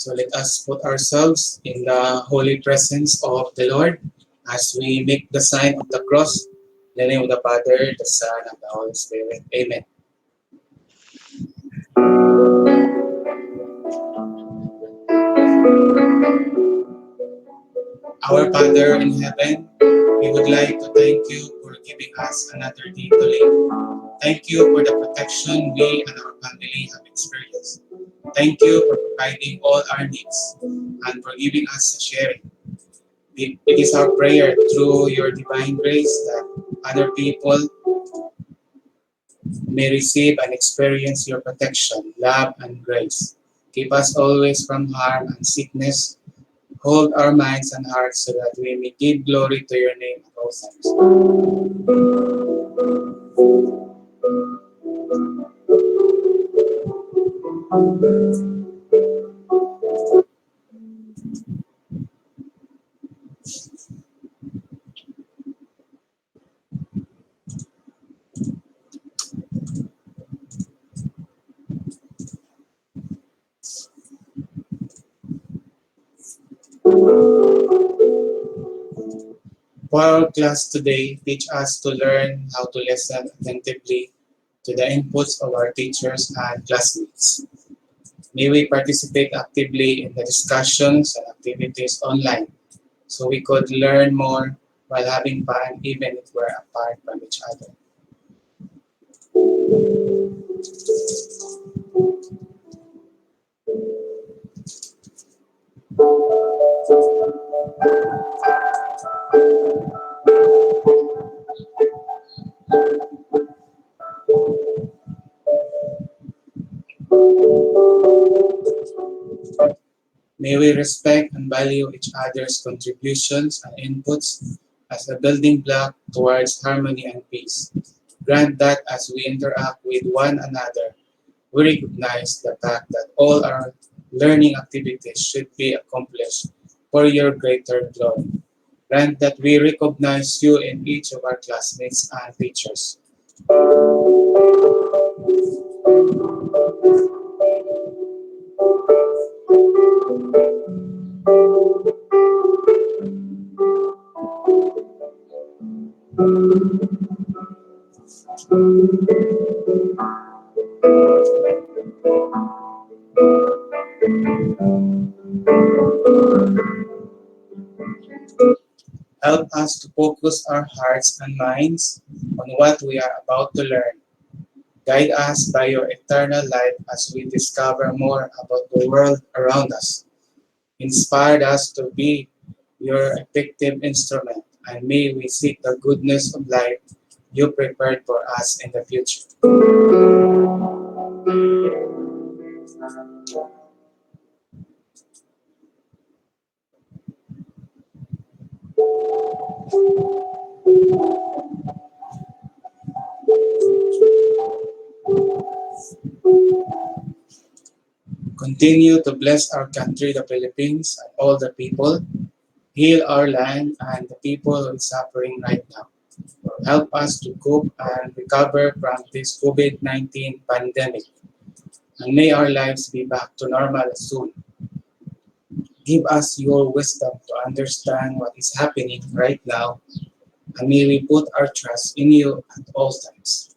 So let us put ourselves in the holy presence of the Lord as we make the sign of the cross. In the name of the Father, the Son, and the Holy Spirit. Amen. Our Father in heaven, we would like to thank you for giving us another day to live. Thank you for the protection we and our family have experienced. Thank you for providing all our needs and for giving us a sharing. It is our prayer through your divine grace that other people may receive and experience your protection, love, and grace. Keep us always from harm and sickness. Hold our minds and hearts so that we may give glory to your name at all times. For our class today, teach us to learn how to listen attentively to the inputs of our teachers and classmates. May we participate actively in the discussions and activities online so we could learn more while having fun even if we're apart from each other. May we respect and value each other's contributions and inputs as a building block towards harmony and peace. Grant that as we interact with one another, we recognize the fact that all our learning activities should be accomplished for your greater glory. Grant that we recognize you in each of our classmates and teachers. Help us to focus our hearts and minds on what we are about to learn. Guide us by your eternal light as we discover more about the world around us. Inspire us to be your effective instrument, and may we seek the goodness of life you prepared for us in the future. Continue to bless our country, the Philippines, and all the people. Heal our land and the people who are suffering right now. Help us to cope and recover from this COVID-19 pandemic. And may our lives be back to normal soon. Give us your wisdom to understand what is happening right now. And may we put our trust in you at all times.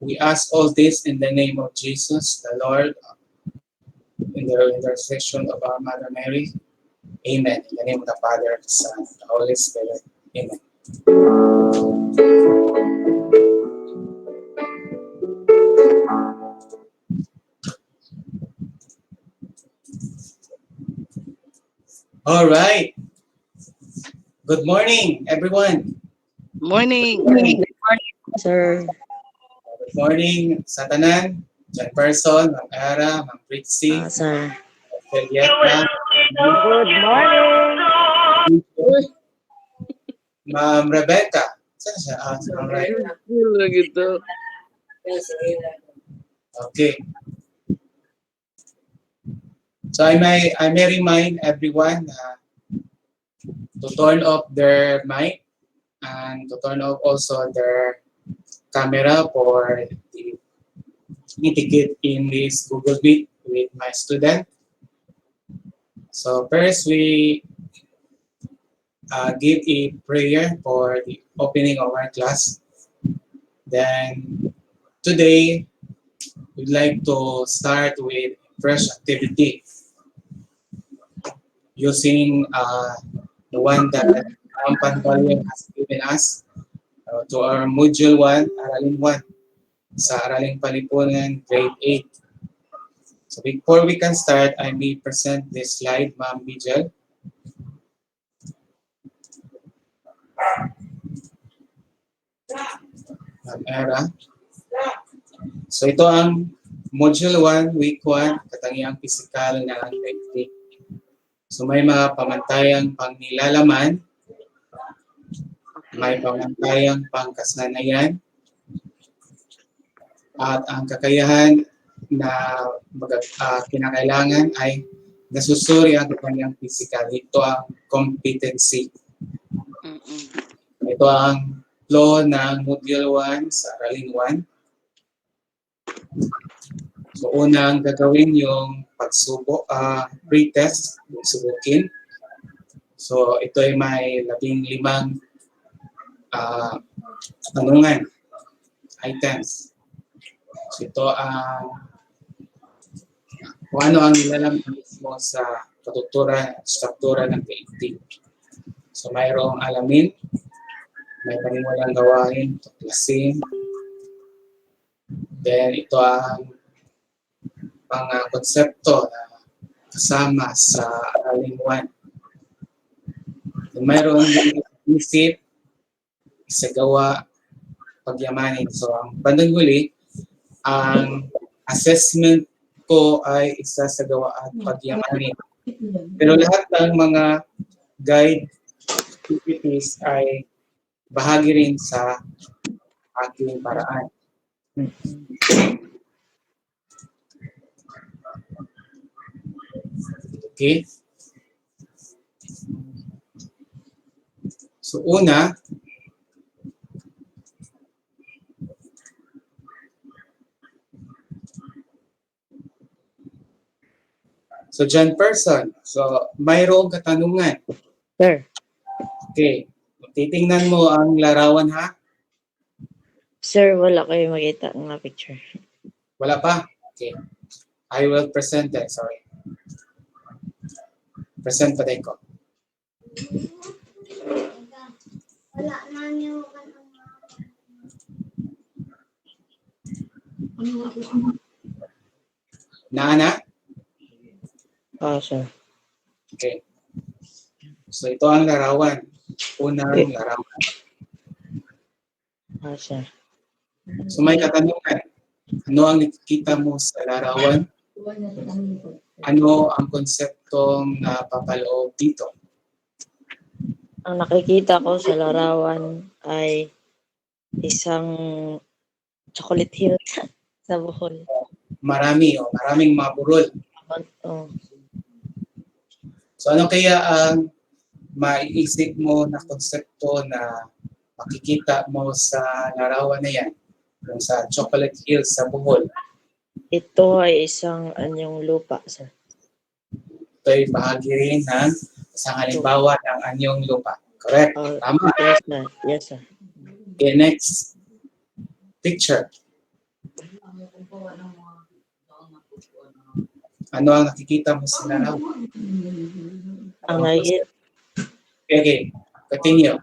We ask all this in the name of Jesus, the Lord, in the intercession of our Mother Mary. Amen. In the name of the Father, the Son, and the Holy Spirit. Amen. All right. Good morning, everyone. Morning. Sir. Good morning sa tanan. John Person, Ma'am Ara, Ma'am Pritzy, Sir. Julieta. Good morning. Ma'am Rebecca. Saan siya? Si Ma'am Rebecca. Wala gitu. Okay. So I may remind everyone to turn off their mic and to turn off also their camera for the etiquette in this Google Meet with my student. So first we give a prayer for the opening of our class. Then today we'd like to start with fresh activity using the one that Pantalyon has given us to our Module 1, Aralin 1, sa Araling Palipunan, Grade 8. So before we can start, I may present this slide, Ma'am Bijal. Ma'am Era. So ito ang Module 1, Week 1, katangiang physical na grade 8. So may mga pamantayang pangnilalaman, may pamantayang pangkasanayan, at ang kakayahan na kinakailangan ay nasusuri ang kanyang physical. Ito ang competency. Ito ang flow ng Module 1 sa Aralin 1. So unang gagawin yung pagsubok, pre-test, subukin. So ito ay may 15 tanungan, items. So ito ang kung ano ang nilalaman mismo sa katuturan at struktura ng PhD. So mayroong alamin, may panimulang gawain, tuklasin. Then ito ang konsepto na kasama sa Aralin 1. Then mayroong isip, isagawa, pagyamanin. So ang bandang huli, ang assessment ko ay isasagawa at pagyamanin. Pero lahat ng mga guide activities ay bahagi rin sa aking paraan. Okay? So una, so John Person, so mayroong katanungan. Sir. Okay. Titingnan mo ang larawan ha? Sir, wala kayo makita ng picture. Wala pa? Okay. I will present it. Sorry. Present pa din ko. Wala na niyo. Naana? Sir. Okay. So ito ang larawan. Unang larawan. Sir. So may katanungan. Ano ang nakikita mo sa larawan? Ano ang konseptong napapaloob dito? Ang nakikita ko sa larawan ay isang chocolate hill sa Bohol. Maraming maburol. Oh. So ano kaya ang maiisip mo na konsepto na makikita mo sa larawan na yan? Yung sa Chocolate Hills sa Bohol. Ito ay isang anyong lupa, sir. Ito ay bahagi rin ng isang halimbawa ng anyong lupa. Correct? Tama. Yes, sir. Yes, sir. Okay, next picture. Ano ang nakikita mo sa larawan? Ang Okay. Continue.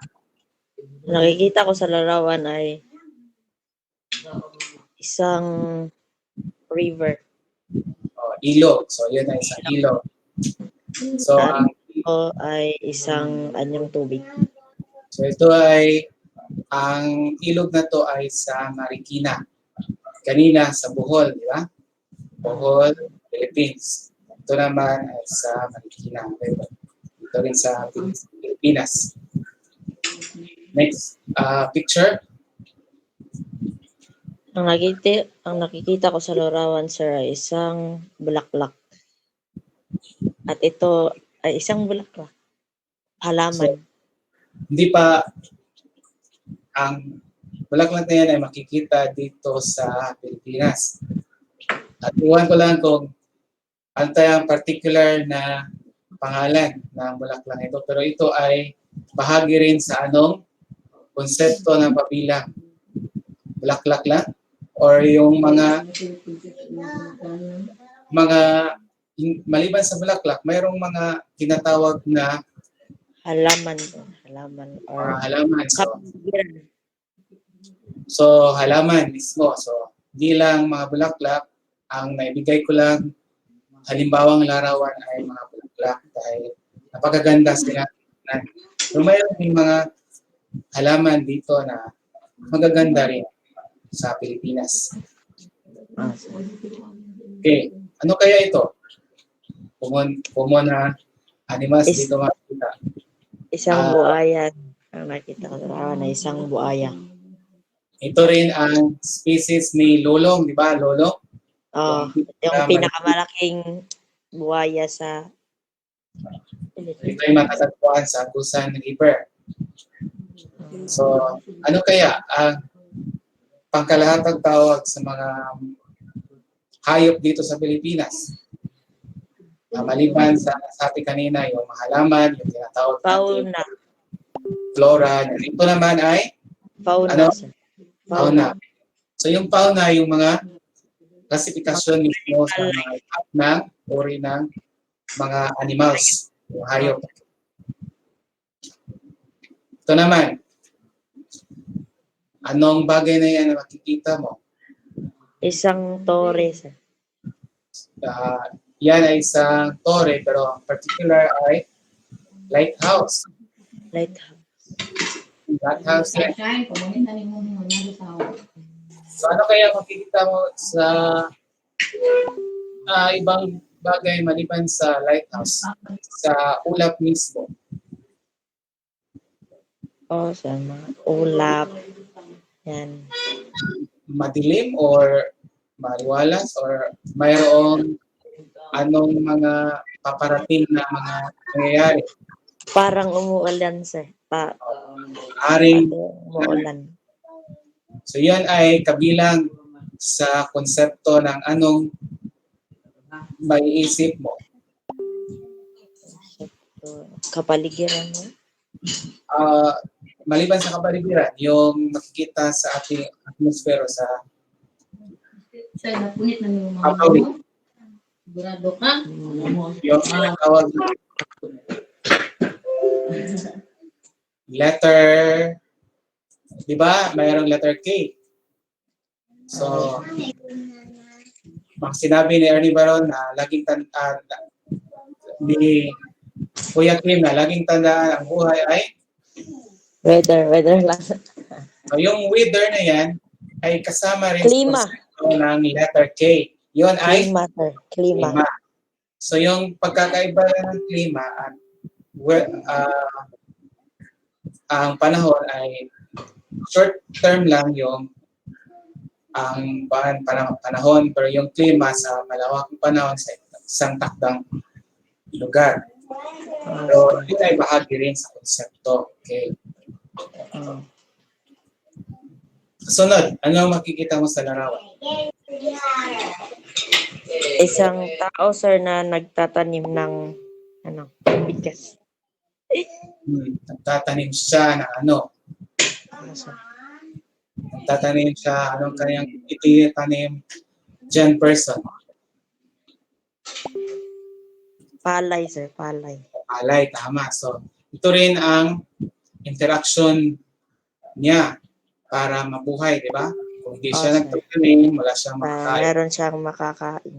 nakikita ko sa larawan ay isang river. Ilog. So, yun ay isang ilog. So, Ito ay isang anyong tubig. so ito ay, ang ilog na to ay sa Marikina. Kanina sa Bohol, di ba? Bohol, Philippines. Ito naman ay sa Marikina. Ito rin sa Pilipinas. Next picture. Ang nakikita ko sa larawan, sir, ay isang bulaklak. At ito ay isang bulaklak. Halaman. Hindi pa ang bulaklak na yan ay makikita dito sa Pilipinas. At iwan ko lang kung ano tayong particular na pangalan ng bulaklak ito. Pero ito ay bahagi rin sa anong konsepto ng pabilang. Bulaklak lang or yung mga maliban sa bulaklak, mayroong mga tinatawag na Halaman or halaman. kapaligiran. So, halaman mismo. So, hindi lang mga bulaklak. Ang naibigay ko lang, halimbawang larawan ay mga bulaklak dahil napakaganda sila. Pero mayroon din mga halaman dito na magaganda rin sa Pilipinas. Okay, ano kaya ito? Common na animals dito makikita. Isang buaya. Ang nakita ko sa larawan ay isang buaya. Ito rin ang species ni lolong, di ba? Lolong? Yung pinakamalaking buhaya sa Ito ay matatagpuan sa Agusan River. So, ano kaya ang pangkalahatang tawag sa mga hayop dito sa Pilipinas? Maliban sa nasabi kanina, yung mga halaman, yung tinatawag natin fauna. flora. Ito naman ay Fauna. Ano? Sir. fauna. So, yung fauna, yung mga klasifikasyon mismo sa mga type ng uri ng mga animals, yung hayop. Ito naman, anong bagay na yan na makikita mo? Isang tore. Sir. Yan ay isang tore, pero ang particular ay lighthouse. Lighthouse yan. So ano kaya makikita mo sa ibang bagay maliban sa lighthouse, sa ulap mismo? Sa mga ulap. Yan. Madilim or maliwalas or mayroong anong mga paparating na mga nangyayari? Parang umuulan, sir. Aring Umuulan. So yan ay kabilang sa konsepto ng anong maiisip mo. Kapaligiran mo. Maliban sa kapaligiran, yung makikita sa ating atmosfero sa Apawid. Yung tinatawag na letter, di ba? Mayroong letter K. So, sinabi ni Ernie Baron na laging ni Kuya Kim na laging tandaan ang buhay ay Weather lang. so yung weather na yan ay kasama rin Klima. sa konsepto ng letter K. Yun ay Klima, sir. Klima. So yung pagkakaiba ng klima at ang panahon ay short term lang yung ang panahon, pero yung klima sa malawakang panahon sa isang takdang lugar. So, yun ay bahagi rin sa konsepto. Okay. Sunod, ano makikita mo sa larawan? Isang tao, sir, na nagtatanim ng bigas. Nagtatanim siya ng ano? Nagtatanim siya, anong kanyang ititanim dyan person? Palay, sir. Palay. Palay, tama. So, ito rin ang interaction niya para mabuhay, di ba? Kung hindi siya nagtatanim, wala siyang makakain. Meron siyang makakain.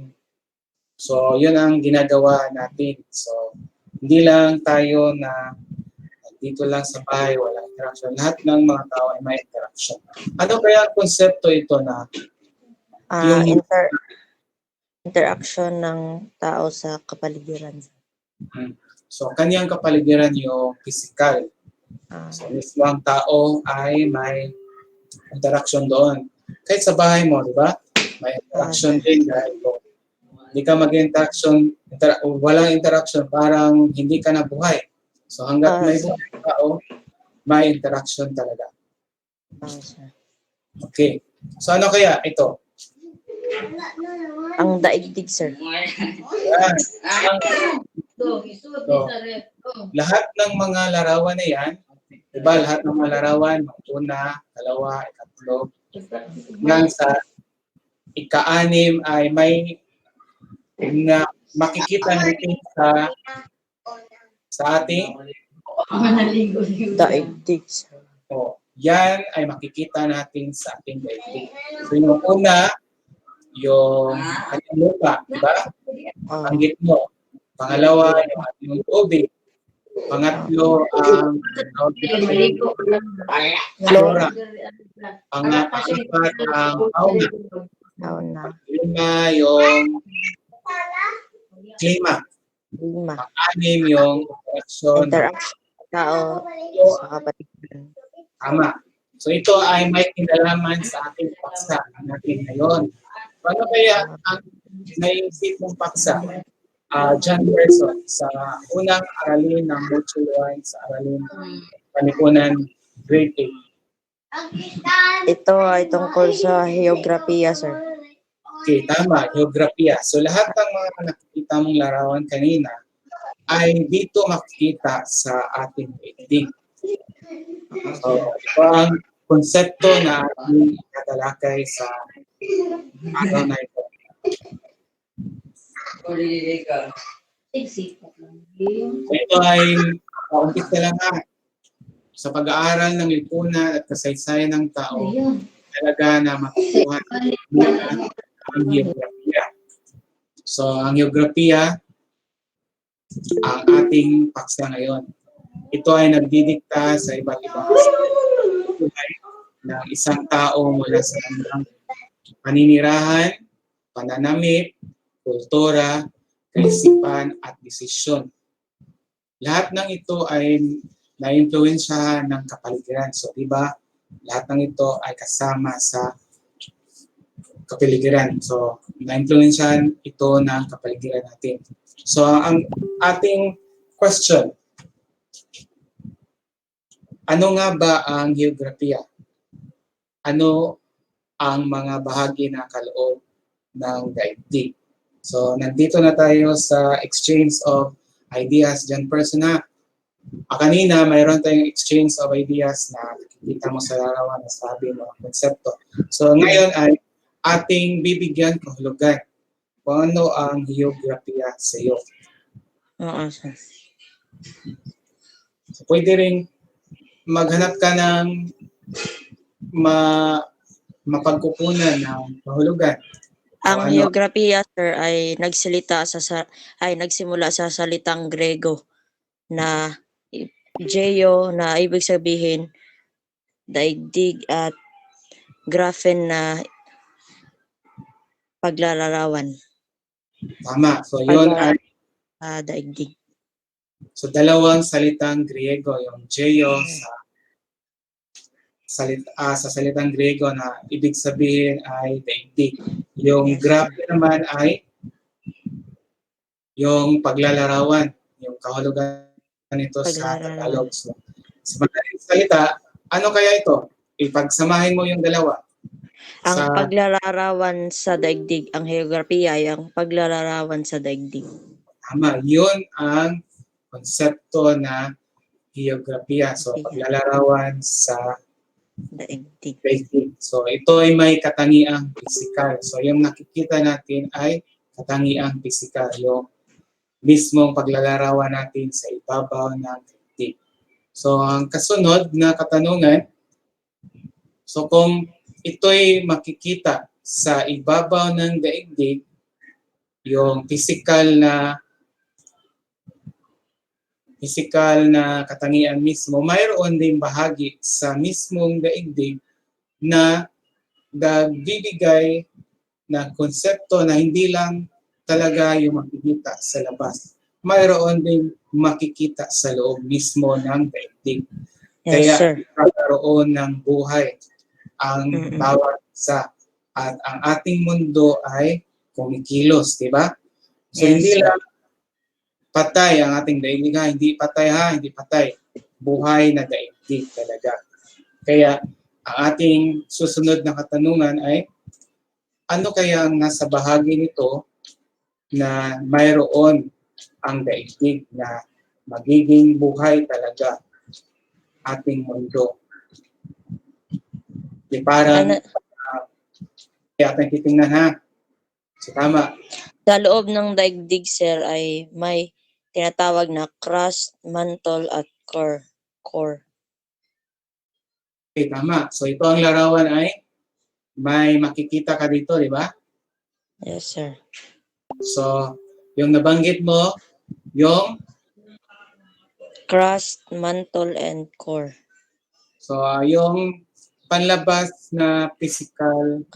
So, yun ang ginagawa natin. So, hindi lang tayo na dito lang sa bahay, walang interaction. Lahat ng mga tao ay may interaction. Ano kaya ang konsepto ito na interaction ng tao sa kapaligiran? So, kanyang kapaligiran yung physical. So mismo ang tao ay may interaction doon. Kahit sa bahay mo, di ba? May interaction din dahil kung hindi ka mag-interaction, walang interaction, parang hindi ka na buhay. So hanggat may buhay ang tao, may interaction talaga. Sir. Okay. So ano kaya ito? Ang daigdig, sir. Yan. Lahat ng mga larawan na yan, diba lahat ng mga larawan, una, dalawa, ikatlo, hanggang sa ika-anim ay may na makikita natin sa ating Daigdig, sir. yan ay makikita natin sa ating daigdig. So yung una, yung ating lupa, diba? Panggit mo. Pangalawa, yung ating tubig. Pangatlo, ang flora. Pang-apat, ang fauna. Lima, yung klima. Pang-anim, yung interaction. Tao sa kapatiran. Tama. So ito ay may kinalaman sa ating paksa natin ngayon. Paano kaya ang naisip mong paksa? John Person sa unang aralin ng Module 1 sa aralin Panlipunan Grade 8. Ito ay tungkol sa geografiya, sir. Okay, tama. Geografiya. So lahat ng mga nakikita mong larawan kanina ay dito makikita sa ating daigdig. So ito ang konsepto na ating katalakay sa araw na ito. So ito ay paumpisa lang sa pag-aaral ng lipunan at kasaysayan ng tao, talaga na makukuha ang geografiya. So ang geografiya, ang ating paksa ngayon. Ito ay nagdidikta sa iba't ibang buhay ng isang tao mula sa kanyang paninirahan, pananamit, kultura, kaisipan, at desisyon. Lahat ng ito ay na-influensyahan ng kapaligiran. So, di ba, lahat ng ito ay kasama sa kapaligiran. So, na-influensyahan ito ng kapaligiran natin. So, ang ating question, ano nga ba ang geografiya? Ano ang mga bahagi na kaloob ng daigdig? So, nandito na tayo sa exchange of ideas dyan personal. Kanina, mayroon tayong exchange of ideas na nakikita mo sa larawan na sabi mo, konsepto. So, ngayon ay ating bibigyan kahulugan kung ano ang geografiya sa iyo. Oo, sir. So, pwede rin maghanap ka ng mapagkukunan ng kahulugan. Ang geografiya, sir, ay nagsimula sa salitang Grego na geo na ibig sabihin daigdig at graphen na paglalarawan. Tama. So, yun ay daigdig. so dalawang salitang Griego, yung geo sa salitang Griego na ibig sabihin ay daigdig. Yung graphe naman ay yung paglalarawan, yung kahulugan nito sa Tagalog. So, sa madaling salita, ano kaya ito? Ipagsamahin mo yung dalawa. Ang paglalarawan sa daigdig, ang geografiya ay ang paglalarawan sa daigdig. Tama, yun ang konsepto na geografiya. So, paglalarawan sa daigdig. So, ito ay may katangiang physical. So, yung nakikita natin ay katangiang physical. Yung mismong paglalarawan natin sa ibabaw ng daigdig. So, ang kasunod na katanungan, so kung ito'y makikita sa ibabaw ng daigdig, yung physical na katangian mismo, mayroon din bahagi sa mismong daigdig na nagbibigay na konsepto na hindi lang talaga yung makikita sa labas. Mayroon din makikita sa loob mismo ng daigdig. Yes, Kaya sir. nagkakaroon ng buhay ang Mm-mm. bawat isa. At ang ating mundo ay kumikilos, di ba? So Yes, hindi sir. lang patay ang ating daigdig ha, hindi patay ha, hindi patay. Buhay na daigdig talaga. Kaya ang ating susunod na katanungan ay, ano kaya ang nasa bahagi nito na mayroon ang daigdig na magiging buhay talaga ating mundo? Di parang Ano, kaya ating titingnan ha. So tama. sa loob ng daigdig, sir, ay may tinatawag na crust, mantle, at core. Core. Okay, tama. So ito ang larawan ay may makikita ka dito, di ba? Yes, sir. So, yung nabanggit mo, yung Crust, mantle, and core. yung panlabas na physical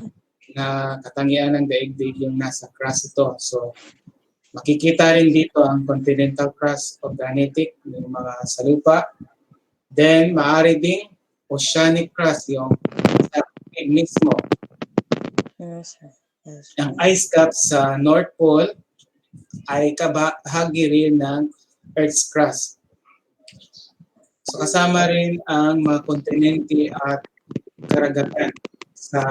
na katangian ng daigdig yung nasa crust ito. So, makikita rin dito ang continental crust of granitic, yung mga sa lupa. Then, maaari ding oceanic crust, yung sa tubig mismo. Yes, sir. Yes. Ang ice cap sa North Pole ay kabahagi rin ng Earth's crust. So kasama rin ang mga kontinente at karagatan sa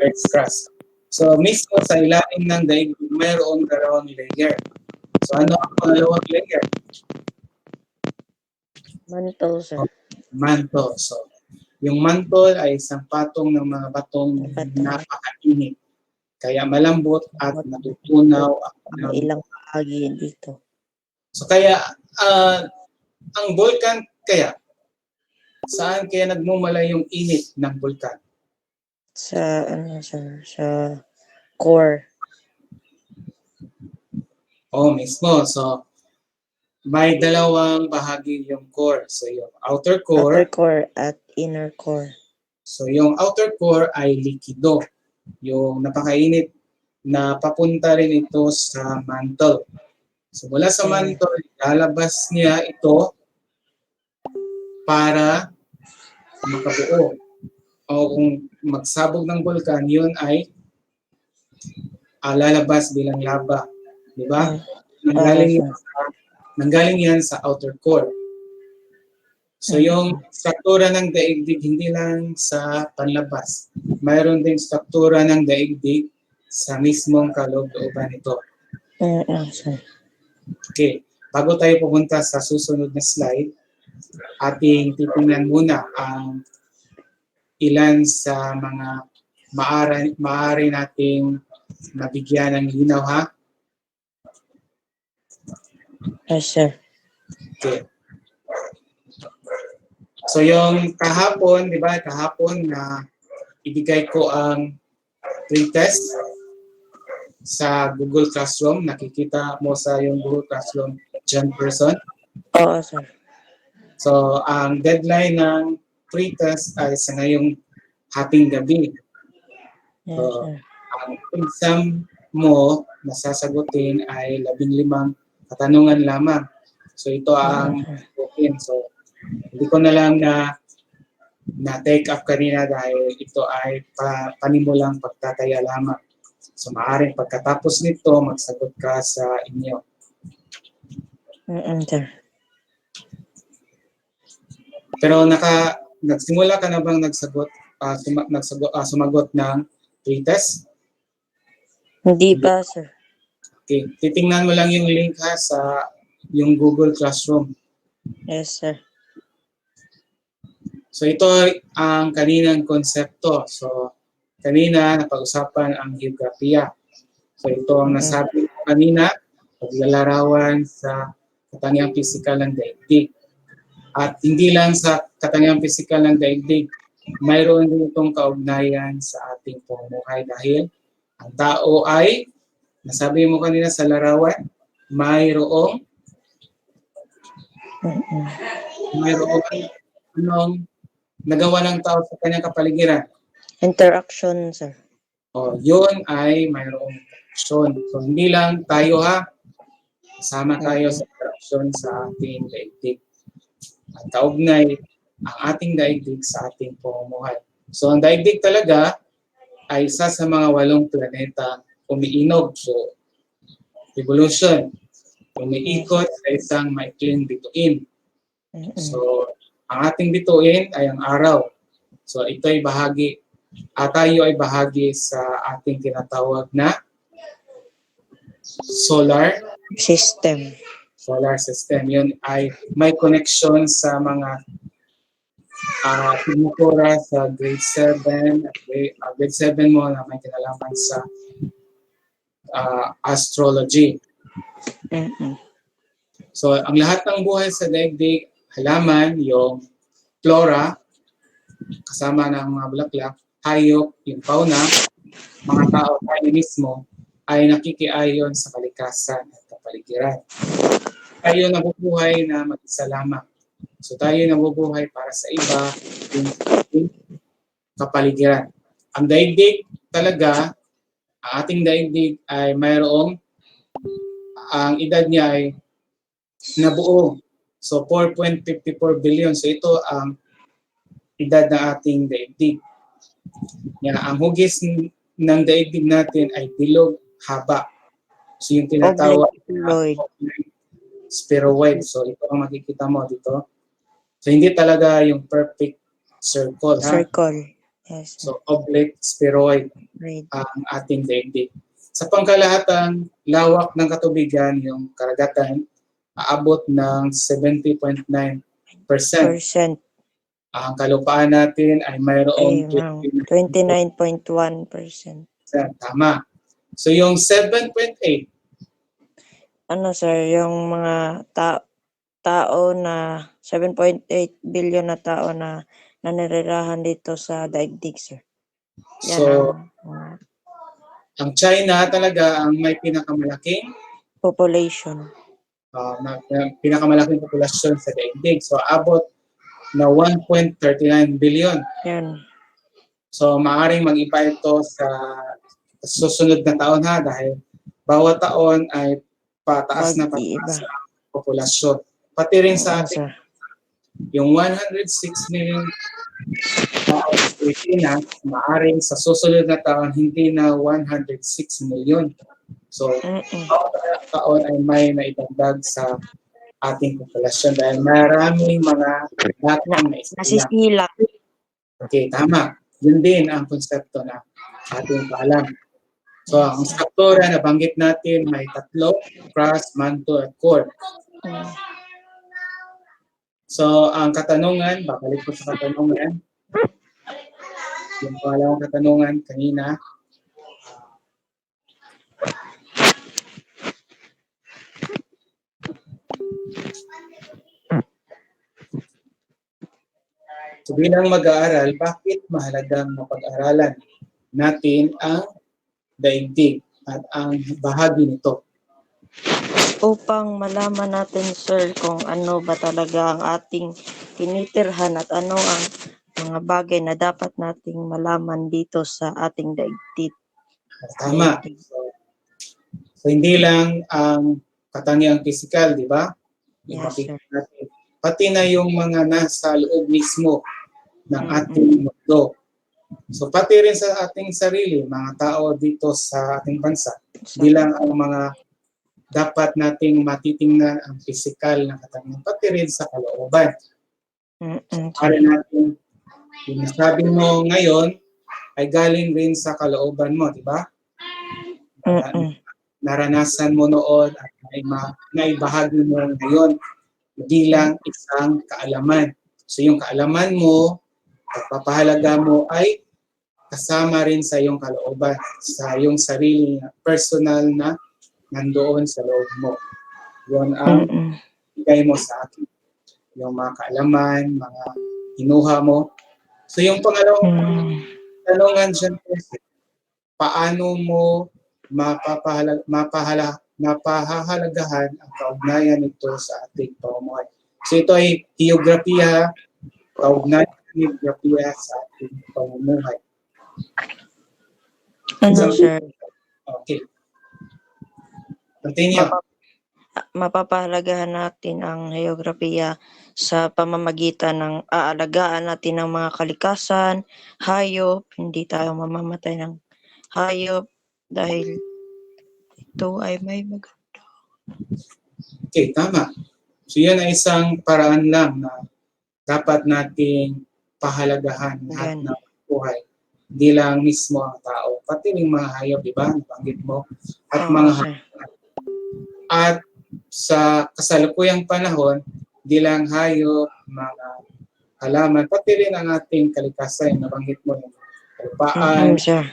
Earth's crust. So mismo sa ilalim ng daigdig, mayroong dalawang layer. So ano ang pangalawang layer? Mantle, sir. Mantle. So yung mantle ay isang patong ng mga batong napakainit. Kaya malambot at natutunaw Ang ilang bahagi dito. So kaya ang bulkan kaya, saan kaya nagmumula yung init ng bulkan? Sa, ano, sir, sa core. Mismo. So may dalawang bahagi yung core. So yung outer Outer core, core at inner core. so yung outer core ay likido. Yung napakainit na papunta rin ito sa mantle. So mula sa mantle, lalabas niya ito para makabuo. O kung magsabog ng bulkan, yun ay lalabas bilang lava. Di ba? Nanggaling yan sa outer core. So yung struktura ng daigdig, hindi lang sa panlabas. Mayroon din struktura ng daigdig sa mismong kaloob-looban nito. Sir. Okay. Bago tayo pupunta sa susunod na slide, ating titingnan muna ang ilan sa mga maaari nating mabigyan ng linaw ha. Yes, sir. Okay. So yung kahapon, di ba, kahapon na ibigay ko ang pre-test sa Google Classroom. Nakikita mo sa yung Google Classroom, John Person. Oo, sir. So ang deadline ng pre-test ay sa ngayong hating gabi. Yes, So, sir. ang exam mo na sasagutin ay 15 katanungan lamang. So ito ang booking. So hindi ko na lang na take up kanina dahil ito ay panimulang pagtataya lamang. So maaaring pagkatapos nito magsagot ka sa inyo. Sir. Pero nagsimula ka na bang sumagot ng pre-test? Hindi pa, sir. Okay, titingnan mo lang yung link ha sa yung Google Classroom. Yes, sir. So ito ang kaninang konsepto. So kanina napag-usapan ang geografiya. So ito ang nasabi ko kanina, paglalarawan sa katangiang pisikal ng daigdig. At hindi lang sa katangiang pisikal ng daigdig, mayroon din itong kaugnayan sa ating pamumuhay dahil ang tao ay, nasabi mo kanina sa larawan, mayroong anong nagawa ng tao sa kanyang kapaligiran. Interaction, sir. Yun ay mayroong interaction. So hindi lang tayo ha, kasama tayo sa interaction sa ating daigdig. At kaugnay ang ating daigdig sa ating pamumuhay. So ang daigdig talaga ay isa sa mga 8 planeta umiinog. So evolution, umiikot sa isang maikling bituin. So ang ating bituin ay ang araw. So ito ay bahagi, tayo ay bahagi sa ating tinatawag na solar system. Yun ay may connection sa mga tinuturo sa grade 7 grade 7 mo na may kinalaman sa astrology. So ang lahat ng buhay sa daigdig, halaman, yung flora, kasama ng mga bulaklak, hayop, yung fauna, mga tao, tayo mismo, ay nakikiayon sa kalikasan at kapaligiran. Tayo nabubuhay na mag-isa lamang. So tayo nabubuhay para sa iba, yung kapaligiran. Ang daigdig talaga, ang ating daigdig ay mayroong, ang edad niya ay nabuo. So 4.54 billion. So ito ang edad ng ating daigdig. Yan, ang hugis ng daigdig natin ay bilog, haba. So yung tinatawag na spheroid. So ito ang makikita mo dito. So hindi talaga yung perfect circle. Yes. So oblique spheroid ang ating daigdig. Sa pangkalahatan, lawak ng katubigan, yung karagatan, aabot ng 70.9%. Ang kalupaan natin ay mayroong 29.1%. Tama. So yung 7.8, Ano sir, yung mga tao na 7.8 billion na tao na nanirirahan dito sa daigdig, sir. Yan so ang ang China talaga ang may pinakamalaking population. pinakamalaking populasyon sa daigdig. So abot na 1.39 billion. Yan. So maaring mag-iba ito sa susunod na taon ha, dahil bawat taon ay pataas na pataas ang populasyon. Pati rin sa ating yung 106 million tao sa Pilipinas, maaring sa susunod na taon hindi na 106 million. So bawat taon ay may naidagdag sa ating populasyon dahil maraming mga batang Nasisilak. Okay, tama. Yun din ang konsepto na ating paalam. So, ang struktura na banggit natin may 3, crust, mantle, at core. So, ang katanungan, babalik ko sa katanungan. Yung pangalawang katanungan kanina. So, bilang mag-aaral, bakit mahalagang mapag-aralan natin ang daigdig at ang bahagi nito? Upang malaman natin, sir, kung ano ba talaga ang ating tinitirhan at ano ang mga bagay na dapat nating malaman dito sa ating daigdig. Tama. So hindi lang ang katangiang physical, di ba? Yes, sir. Pati na yung mga nasa loob mismo ng ating mundo. So pati rin sa ating sarili, mga tao dito sa ating bansa, hindi lang ang mga dapat nating matitingnan ang physical na katangian, pati rin sa kalooban. Para natin, yung nasabi mo ngayon, ay galing rin sa kalooban mo, di ba? Naranasan mo noon at naibahagi mo ngayon bilang isang kaalaman. So yung kaalaman mo, pagpapahalaga mo ay kasama rin sa iyong kalooban, sa iyong sarili personal na nandoon sa loob mo. Yun ang bigay mo sa akin. Yung mga kaalaman, mga hinuha mo. So yung pangalawang tanungan dyan, paano mo mapahahalagahan ang kaugnayan nito sa ating pamumuhay. So ito ay geografiya, kaugnayan ng geografiya sa ating pamumuhay. Ano, sir? Okay. Continue. mapapahalagahan natin ang heograpiya sa pamamagitan ng aalagaan natin ng mga kalikasan, hayop, hindi tayo mamamatay ng hayop dahil ito ay may Okay, tama. So yan ay isang paraan lang na dapat nating pahalagahan lahat Yan. ng buhay. Hindi lang mismo ang tao, pati yung mga hayop, di ba? Nabanggit mo. At Oo, mga sir. At sa kasalukuyang panahon, di lang hayop, mga halaman, pati rin ang ating kalikasan. Nabanggit mo yung kalupaan, Sir.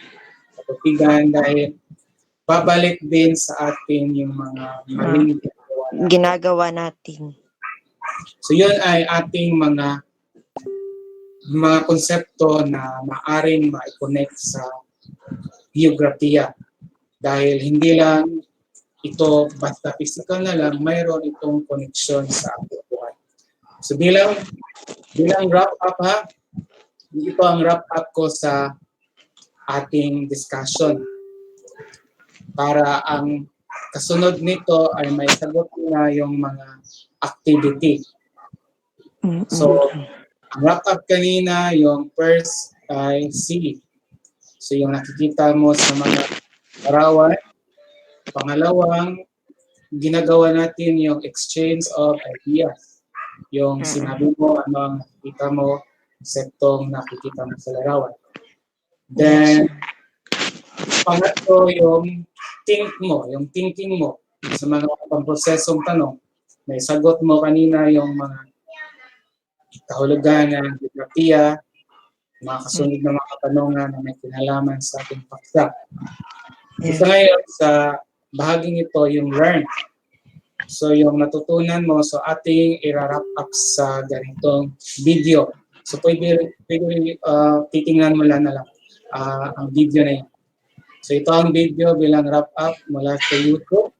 katubigan, dahil babalik din sa atin yung mga maling ginagawa natin. Ginagawa natin. So yun ay ating mga konsepto na maaring ma-connect sa geografiya. Dahil hindi lang ito basta physical na lang, mayroon itong connection sa ating buhay. So bilang wrap up ha, ito ang wrap up ko sa ating discussion. Para ang kasunod nito ay may sagot na yung mga activity. So, ang wrap up kanina, yung first ay C. So, yung nakikita mo sa mga larawan. Pangalawang, ginagawa natin yung exchange of ideas. Yung sinabi mo, ano ang nakikita mo, sektong nakikita mo sa larawan. Then, pangatlo, yung thinking mo sa mga pamprosesong tanong. May sagot mo kanina yung mga kahulugan ng geografiya, mga kasunod na mga katanungan na may kinalaman sa ating paksa. Ito ngayon, sa bahaging ito, yung learn. So, yung natutunan mo, so ating i-wrap up sa ganitong video. So, pwede titingnan mo lang na lang ang video na yun. So, ito ang video bilang wrap up mula sa YouTube.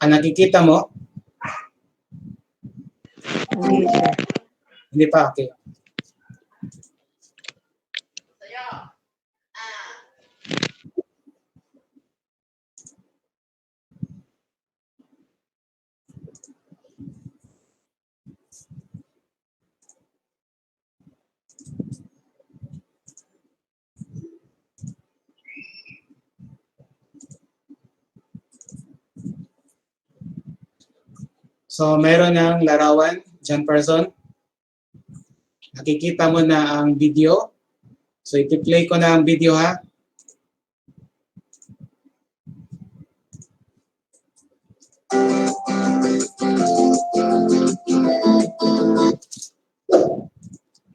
Nakikita mo? Hindi, sir. Hindi pa, okay. So, meron ng larawan, John Person. Nakikita mo na ang video. So, iti-play ko na ang video ha.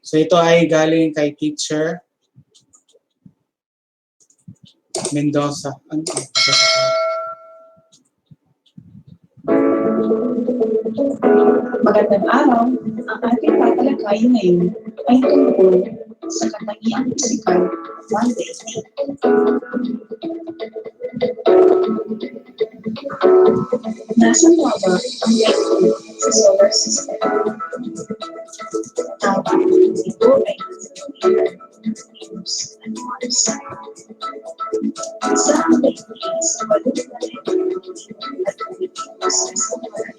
So, ito ay galing kay Teacher Mendoza. Magandang araw. Ang ating tatalakayin ngayon ay tungkol sa katangiang pisikal ng daigdig. Nasaan nga ba ang daigdig sa solar system? Tama, ito ay Venus and Mars. Isa ang daigdig sa balot na daigdig at Venus sa solar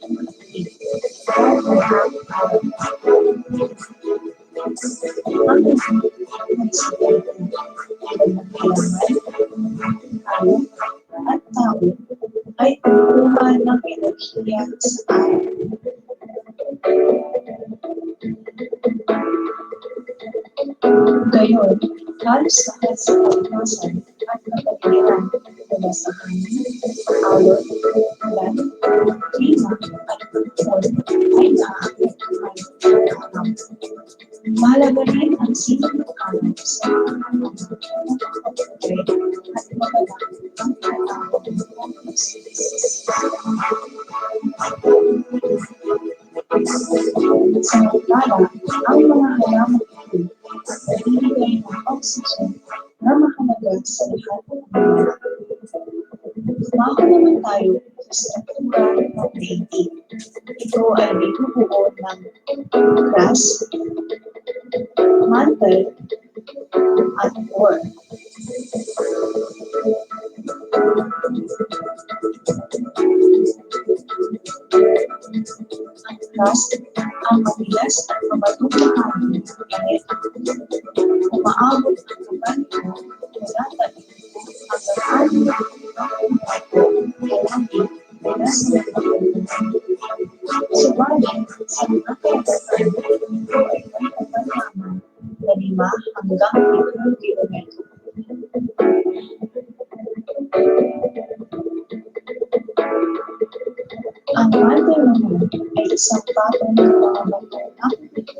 at tao ay kumuha ng enerhiya sa araw. Gayon, halos lahat sa pagkasan at kapaligiran mula sa hangin, alon, ulan, klima at pagkon ay naaapektuhan ng araw. Mahalaga rin ang silang ng araw sa mga at magagamit ang tao ng sa magkala, ang mga halaman ito at nagbibigay ng oxygen na mahalaga sa lahat ng mga. Mako naman tayo sa struktura ng daigdig. Ito ay binubuo ng crust, mantle, at core. Ang trust, ang matigas at mabatong bahagi ng planeta. Umaabot ang kabanto mula tayo hanggang anim ang mula sa subalit sa mga karagatan, ito ay may pagkalaman na 5 hanggang 7 kilometro. Ang Mother naman ay isang patong ng mga batong nakikita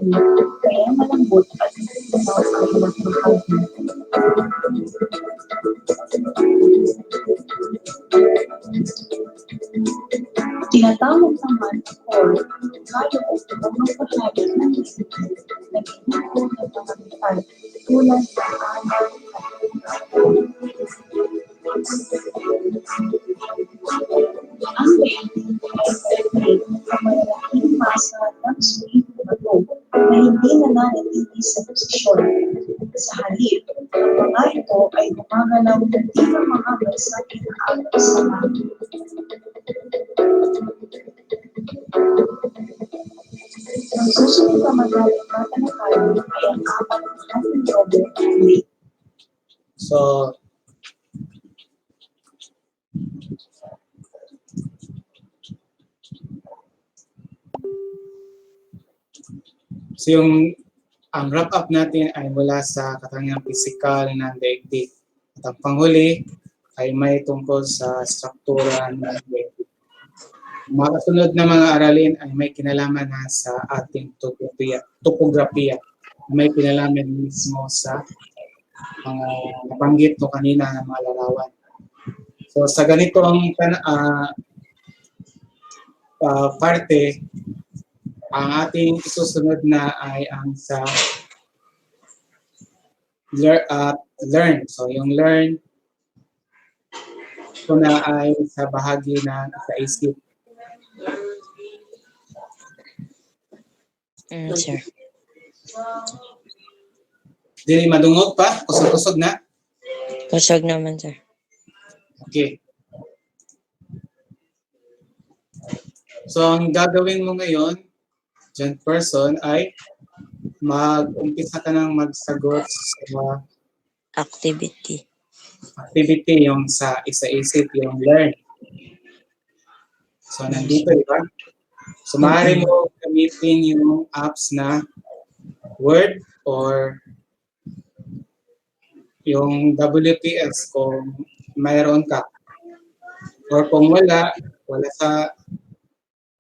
kaya malambot at tunaw ang ilang bahagi. Tinatawag naman ang core kaloob ng mga bahagi ng isipin na ginagawa ng mga metal tulad ng anak ang daigdig ay nag-create ng malalaking masa ng sweet bato na hindi nananatili sa posisyon. Sa halip, ang mga ito ay gumagalaw na tila mga bansang inaabot sa langit. Ang susunod na magaling na talakayan ay ang 4 na ating Robert Lee. So, ang wrap up natin ay mula sa katangiang pisikal ng daigdig. At ang panghuli ay may tungkol sa struktura ng daigdig. Ang mga kasunod na mga aralin ay may kinalaman na sa ating topografiya. May kinalaman mismo sa mga nabanggit mo kanina ng mga larawan. So sa ganito ang parte, ang ating isusunod na ay ang sa learn. So yung learn ko na ay sa bahagi ng sa isip. Sir. Dili madungog pa? Kusog-kusog na? Kusog naman, sir. Okay. So ang gagawin mo ngayon, John Person, ay mag-umpisa ka ng magsagot sa Activity. activity, yung sa isa-isip, yung learn. So nandito, di ba? So maaari mo gamitin yung apps na Word or yung WPS kung mayroon ka. Or kung wala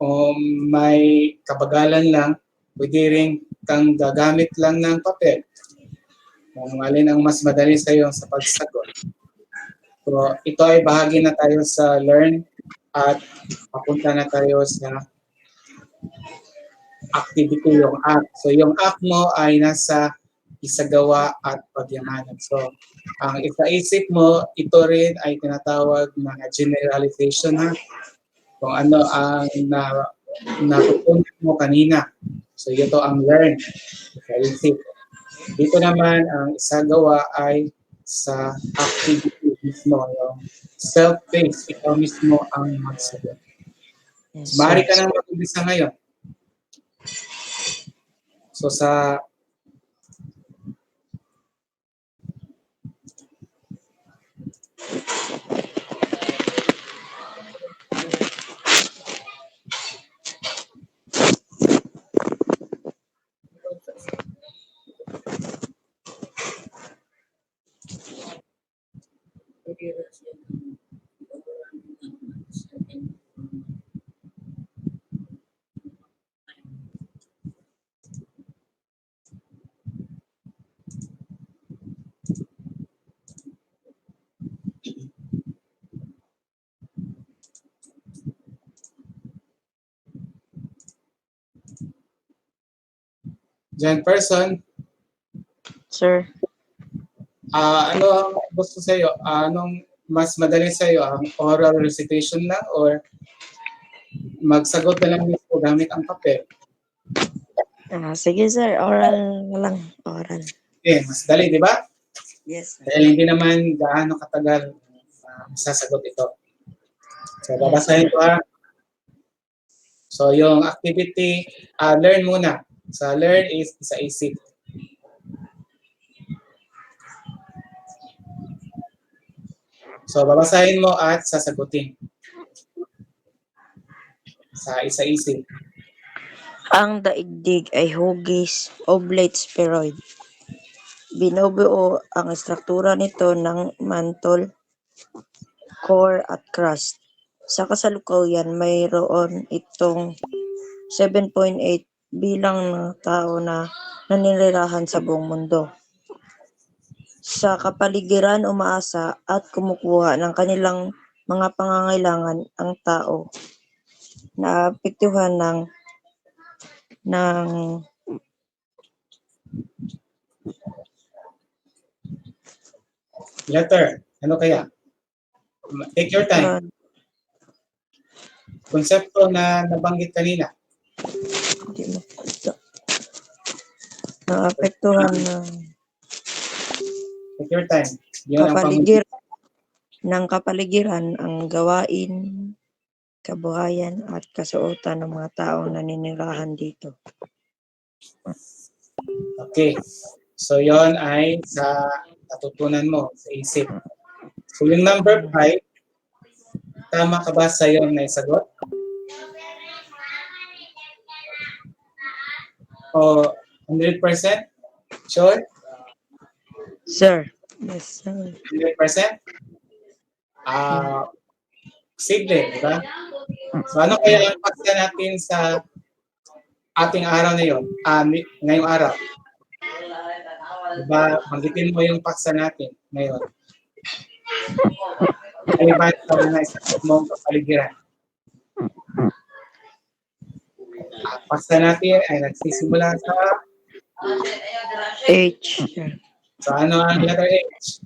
kung may kabagalan lang, pwede rin kang gagamit lang ng papel. Kung alin ang mas madali sa iyo sa pagsagot. So, ito ay bahagi na tayo sa learn at papunta na tayo sa activity, yung app. So, yung app mo ay nasa isagawa at pagyamanan. So, ang isa-isip mo, ito rin ay tinatawag na generalization, ha? Kung ano ang natutunan mo kanina. So, ito ang learn. Isa-isip. Dito naman, ang isagawa ay sa activity mismo, yung self-paced. Ikaw mismo ang magsagot. Yes, Maaari ka sir. nang mag-umpisa ngayon. So, sa John Person, Sir. ano ang gusto sa iyo? Anong mas madali sa iyo? Ang oral recitation lang or magsagot na lang mismo gamit ang papel? Sige, sir. Oral na lang. Oral. Okay, mas dali, di ba? Yes, sir. Dahil hindi naman gaano katagal sasagot ito. So, babasahin ko ha. So, yung activity, learn muna. So, learn is isa-isip. So, babasahin mo at sasagutin. Sa isa-isip. Ang daigdig ay hugis oblate spheroid. Binubuo ang estruktura nito ng mantle, core at crust. Sa kasalukuyan, mayroon itong 7.8 bilang ng tao na naninirahan sa buong mundo. Sa kapaligiran umaasa at kumukuha ng kanilang mga pangangailangan ang tao. Naapektuhan ng Letter. Ano kaya? Take your time. Konsepto na nabanggit kanina. naapektuhan ng Take your time. Yun ang kapaligiran ang gawain, kabuhayan at kasuotan ng mga taong naninirahan dito. Okay. So, yon ay sa natutunan mo, sa isip. So, yung number 5, tama ka ba sa yung naisagot? O 100%? Sure? Sir. Yes, sir. 100%? Simple, di ba? So, ano kaya ang paksa natin sa ating araw na yun? Ngayong araw. Diba, banggitin mo yung paksa natin ngayon. Ay ba ito na isang mong kapaligiran? Ang paksa natin ay nagsisimula sa H. so ano ang letter H?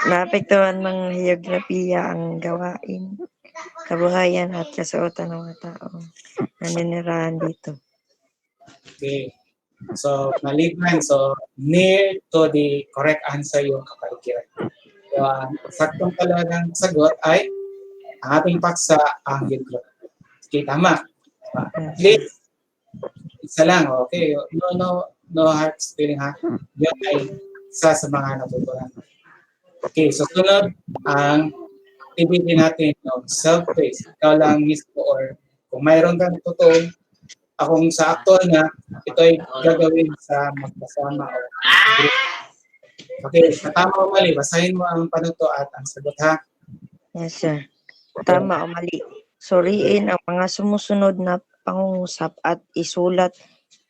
Naapektuhan ng heograpiya ang gawain, kabuhayan at kasuotan ng mga tao naninirahan dito. Okay. So, maliban. So, near to the correct answer yung kapaligiran. So, ang saktong talagang sagot ay ang ating paksa ang geography. Okay, tama. At least, isa lang. Okay. No hard feeling ha. Yun ay isa sa mga natutunan. Okay, so sunod ang activity natin, self-praise. Ikaw lang mismo or kung mayroon kang totoo, akong sa actual na, ito ay gagawin sa magkasama o group. Okay, sa tama o mali, basahin mo ang panuto at ang sagot ha. Yes, sir. Tama o mali. Suriin ang mga sumusunod na pangungusap at isulat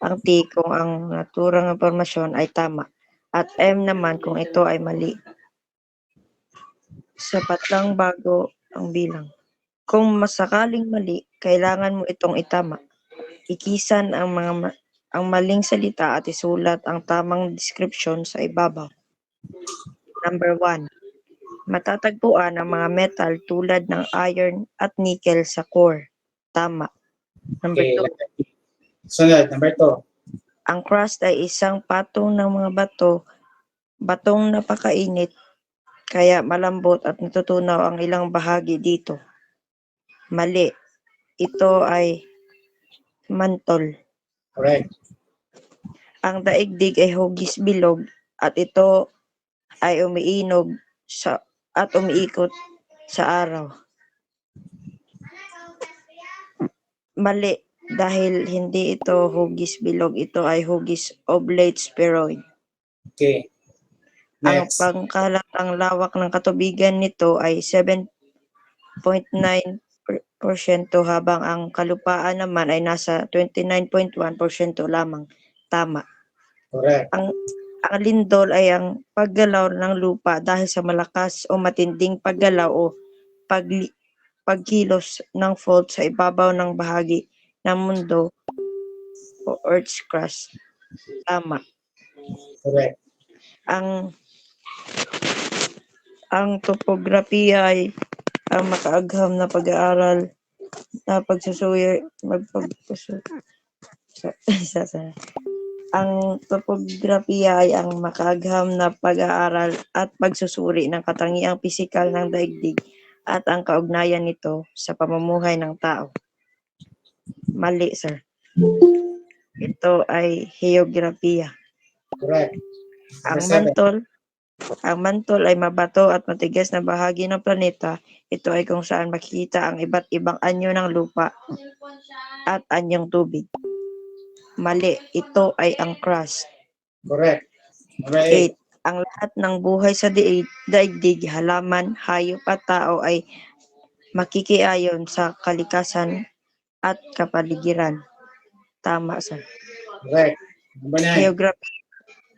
ang T kung ang naturang impormasyon ay tama at M naman kung ito ay mali. Sapat lang bago ang bilang. Kung masakaling mali, kailangan mo itong itama. Ikisan ang maling salita at isulat ang tamang description sa ibabaw. Number 1. Matatagpuan ang mga metal tulad ng iron at nickel sa core. Tama. Number Okay, 2. sunod, number 2. Ang crust ay isang patong ng mga batong napakainit, kaya malambot at natutunaw ang ilang bahagi dito. Mali. Ito ay mantle. Correct. Ang daigdig ay hugis bilog at ito ay umiinog at umiikot sa araw. Mali, dahil hindi ito hugis bilog, ito ay hugis oblate spheroid. Okay. Ang Next. pangkalatang lawak ng katubigan nito ay 7.9% habang ang kalupaan naman ay nasa 29.1% lamang. Tama. Correct. Ang lindol ay ang paggalaw ng lupa dahil sa malakas o matinding paggalaw o pagkilos ng fault sa ibabaw ng bahagi ng mundo o Earth's crust. Tama. Correct. Ang topografiya ay ang makaagham na pag-aaral na Ang topografiya ay ang makaagham na pag-aaral at pagsusuri ng katangiang pisikal ng daigdig at ang kaugnayan nito sa pamumuhay ng tao. Mali, sir. Ito ay heograpiya. Correct. Number Ang 7. mantol ay mabato at matigas na bahagi ng planeta. Ito ay kung saan makikita ang iba't ibang anyo ng lupa at anyong tubig. Mali, ito ay ang crust. Correct. Number 8. 8. Ang lahat ng buhay sa daigdig, halaman, hayop at tao ay makikiayon sa kalikasan at kapaligiran. Tama, sir. Correct. Number 9. Geography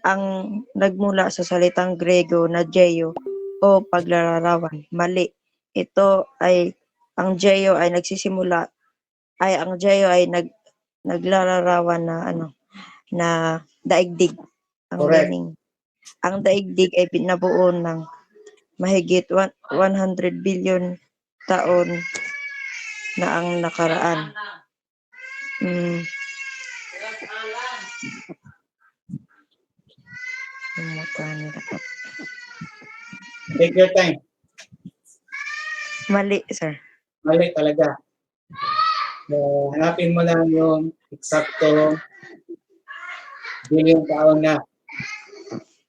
ang nagmula sa salitang Grego na geo o paglalarawan. Mali. Ito ay ang geo ay naglalarawan na na daigdig. Ang Correct. meaning. Ang daigdig ay binabuo ng mahigit 100 billion taon na ang nakaraan. Take your time. Mali, sir. Mali talaga. Hanapin mo lang yung eksakto bilyong taon na.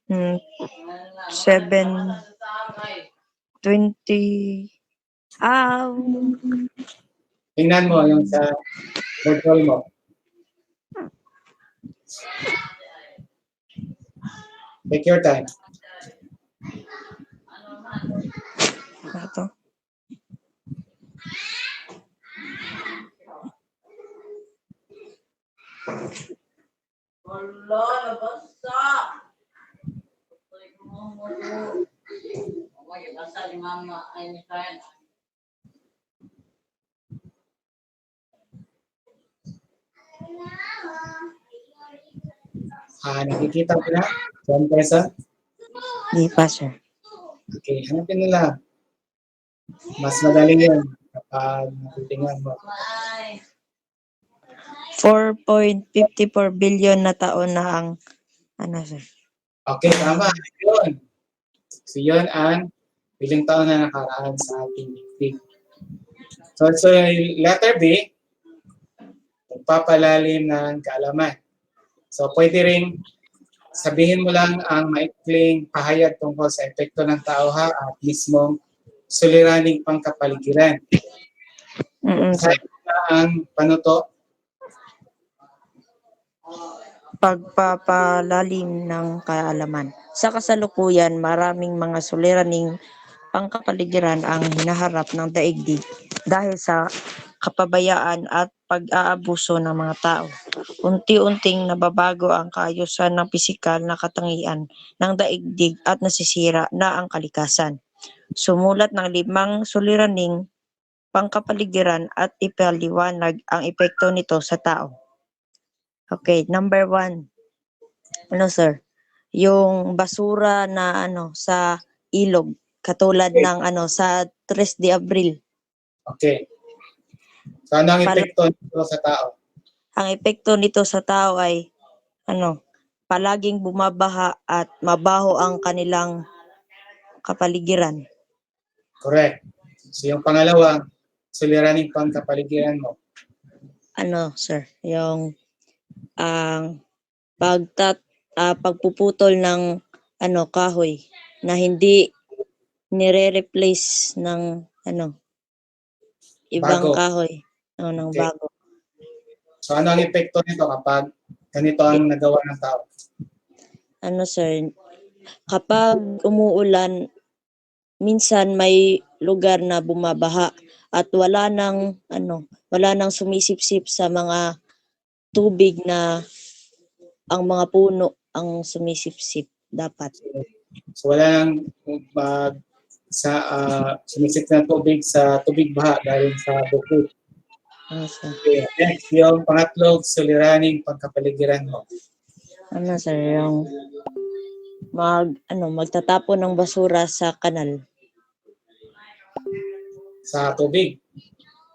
720. Tingnan mo yung sa control mo. Take your time. Ito. Wala, nabasa. Basa ni mama ay ni Karen. Nakikita mo na? 1 person? Di pa, sir. Okay, hanapin mo lang. Mas madali yan kapag natutingan mo. 4.54 billion na taon na ang sir. Okay, tama. Yun. So, yun ang bilang taon na nakaraan sa ating daigdig. So, yung letter B, magpapalalim ng kaalaman. So, pwede rin sabihin mo lang ang maikling pahayag tungkol sa epekto ng tao at mismong suliraning pangkapaligiran. Sir. Sa ang panuto, Pagpapalalim ng kaalaman. Sa kasalukuyan, maraming mga suliraning pangkapaligiran ang hinaharap ng daigdig dahil sa kapabayaan at pag-aabuso ng mga tao. Unti-unting nababago ang kaayusan ng pisikal na katangian ng daigdig at nasisira na ang kalikasan. Sumulat ng 5 suliraning pangkapaligiran at ipaliwanag ang epekto nito sa tao. Okay, number 1. Sir? Yung basura na sa ilog, katulad ng sa 3 de Abril. okay. So, ano ang epekto nito sa tao? Ang epekto nito sa tao ay palaging bumabaha at mabaho ang kanilang kapaligiran. Correct. So, yung pangalawang, suliraning pangkapaligiran mo. Sir? Yung pagpuputol ng kahoy na hindi nire-replace ng ibang Bago. kahoy ng Okay. bago. So, ano ang epekto nito kapag ganito ang nagawa ng tao? Sir, kapag umuulan, minsan may lugar na bumabaha at wala nang sumisipsip sa mga tubig na ang mga puno ang sumisipsip dapat. So, wala nang sumisip na tubig sa tubig baha dahil sa bukid. Sir? Okay. Next, yung pangatlo, suliraning pagkapaligiran mo. Sir, yung magtatapon ng basura sa kanal. Sa tubig.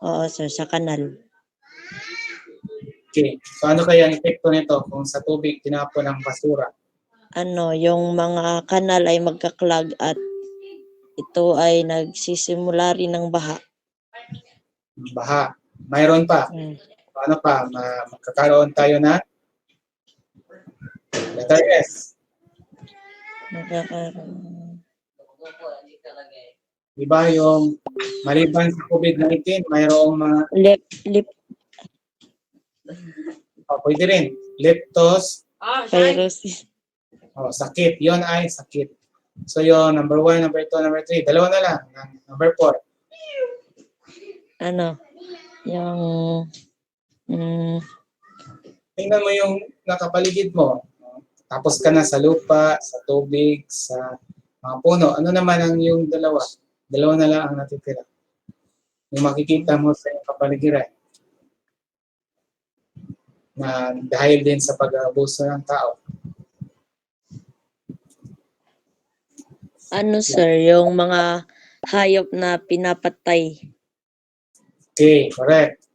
Oo, sir, sa kanal. Okay. So ano kaya ang epekto nito kung sa tubig tinapon ang basura? Yung mga kanal ay magkaklag at ito ay nagsisimula rin ng baha. Baha. Mayroon pa. Mm. Ano pa? Magkakaroon tayo na letter S. Magkakaroon. Di ba yung maliban sa COVID-19, mayroong mga, Lip pwede rin, leptos, viruses. sakit. Yon ay sakit. So yung number 1, number 2, number 3, dalawa na lang. Number 4. Yung Tingnan mo yung nakapaligid mo. Tapos ka na sa lupa, sa tubig, sa mga puno. Ano naman ang yung dalawa? Dalawa na lang ang natitira. Yung makikita mo sa iyong kapaligiran. Na dahil din sa pag-abuso ng tao. sir, yung mga hayop na pinapatay. Okay, correct.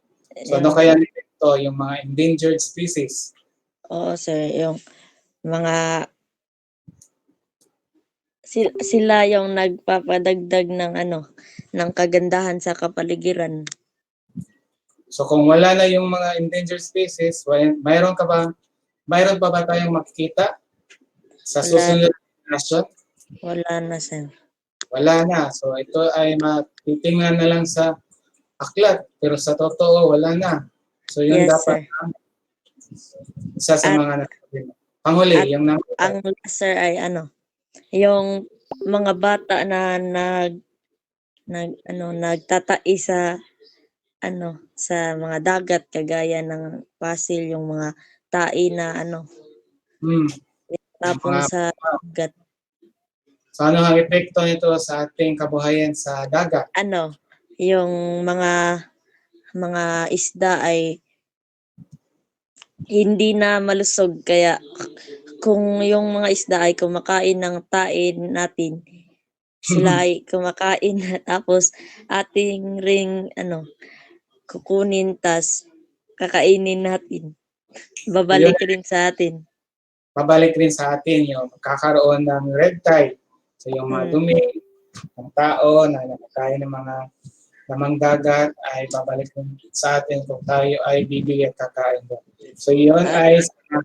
So ano Yung- kaya ito? Yung mga endangered species. Oo, sir, yung mga sila yung nagpapadagdag ng ng kagandahan sa kapaligiran. So kung wala na yung mga endangered species, mayroon pa ba tayong makikita sa Wala. susunod na generation? Wala na, sir. Wala na. So ito ay matitingnan na lang sa aklat, pero sa totoo wala na. So yun Yes, dapat sir. ang isa sa At- mga nasabi mo. Panghuli, at yung number Ang last, sir, ay yung mga bata na nagtatai sa mga dagat kagaya ng Pasil, yung mga tai na tapon mga- sa dagat. So ano ang epekto nito sa ating kabuhayan sa dagat? Yung mga isda ay hindi na malusog, kaya kung yung mga isda ay kumakain ng tae natin, sila ay kumakain na tapos ating ring kukunin tas kakainin natin. Babalik rin sa atin. Pabalik rin sa atin yung magkakaroon ng red tide. So yung mga dumi ng tao na nakakain ng mga lamang dagat ay babalik rin sa atin kung tayo ay bibili at kakain doon. So yun ay sa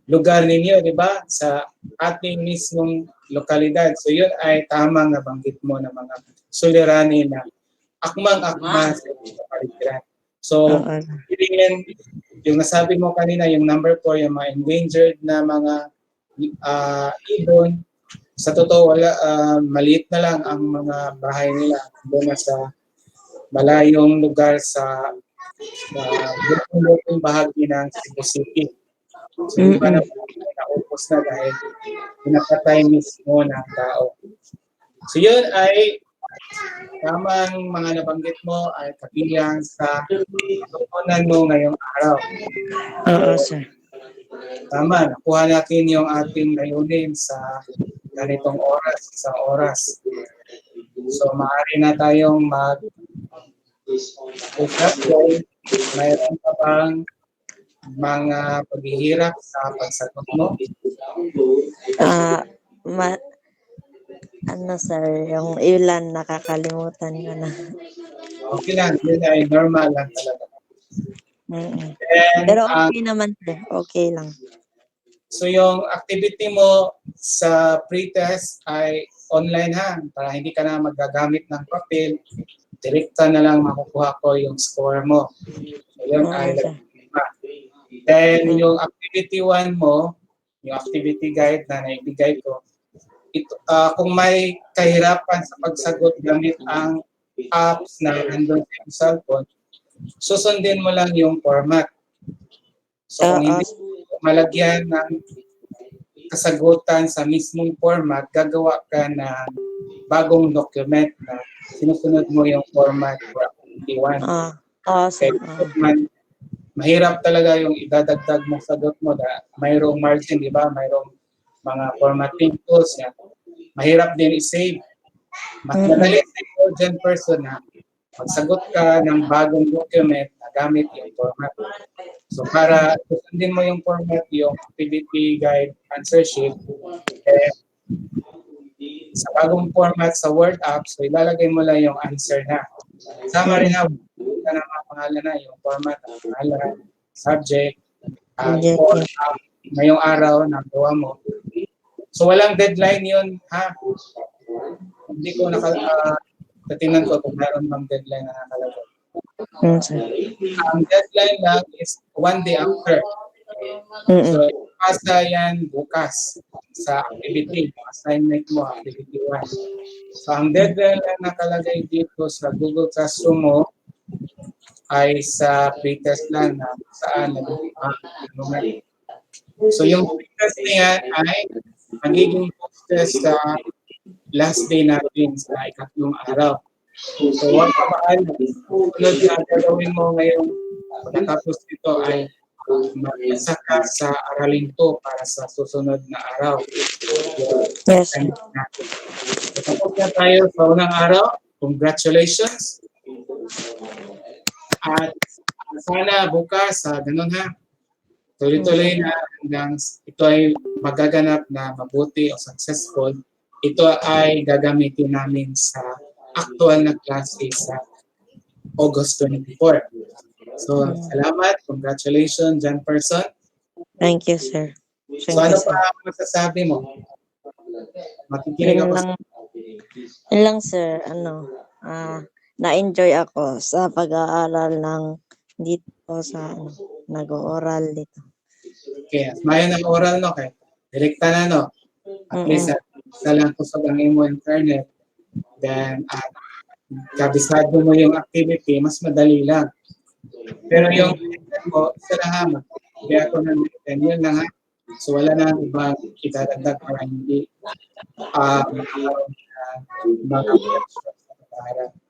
lugar ninyo, di ba? Sa ating mismong lokalidad. So yun ay tamang nabanggit mo ng mga suliranin na akmang-akma sa kapaligiran. So, yun, yung nasabi mo kanina, yung number 4, yung mga endangered na mga ibon, sa totoo, maliit na lang ang mga bahay nila doon na sa malayong lugar sa lupong bahagi ng Cebu City. So, iba na naupos na dahil pinapatay mismo ng tao. So, yun ay tamang mga nabanggit mo ay kabilang sa tutunan mo ngayong araw. Oo, sir. Tama, nakuha natin yung ating layunin sa ganitong oras, isang oras. So, maaari na tayong mag-usap kung mayroon pa bang mga paghihirap sa pagsagot mo. Sir, yung ilan nakakalimutan ko na. Okay lang, yun ay normal lang talaga. Mm-mm. And, Pero okay naman, sir. Okay lang. so yung activity mo sa pre-test ay online ha, para hindi ka na magagamit ng papel, direkta na lang makukuha ko yung score mo. So yun ay sir. then yung activity 1 mo, yung activity guide na naibigay ko, ito, kung may kahirapan sa pagsagot gamit ang apps na nandun sa cellphone, susundin mo lang yung format. So kung hindi malagyan ng kasagutan sa mismong format, gagawa ka ng bagong document na sinusunod mo yung format for activity 1. Sir. Mahirap talaga yung idadagdag mong sagot mo na mayroong margin, di ba? Mayroong mga formatting tools yan. Mahirap din i-save. Mas madali sa intelligent person na magsagot ka ng bagong document na gamit yung format. So para susundin mo yung format, yung activity guide answer sheet, eh, sa bagong format sa Word app, so ilalagay mo lang yung answer na. Sama rin na, ng mga pangalan na, yung format ng pangalan, subject, Yeah, or yeah. ngayong araw na gawa mo. So walang deadline yun, ha? Hindi ko tatingnan ko kung meron bang deadline na nakalagay. Sir. Ang deadline lang is one day after. So, ipasa yan bukas sa activity, assignment mo, activity 1. So, ang deadline na nakalagay dito sa Google Classroom mo ay sa pretest lang na saan nag-implement. So, yung pretest na yan ay magiging test sa last day natin sa ikatlong araw. So, what pamaan, sunod na gagawin mo ngayong pagkatapos nito ay mag-isa ka sa aralin to para sa susunod na araw. Yes, sir. Tapos na tayo sa unang araw. Congratulations. At sana bukas, ganun ha, tuloy-tuloy na hanggang ito ay magaganap na mabuti o successful. Ito ay gagamitin namin sa actual na klase sa August 24. So, salamat. Congratulations, John Person. Thank you, sir. So, Thank ano you, sir. pa masasabi mo? Makikinig Yun ako lang, yun lang, sir. Na-enjoy ako sa pag-aaral ng dito sa nag-ooral dito. Okay, mayo ng oral no kay direkta na no. At least sa lang kusog ang imo internet. Then kabisado mo yung activity, mas madali lang. Pero yung internet mo, isa lang ha, kaya ako ng written, yun lang ha. So wala na ibang idadagdag para hindi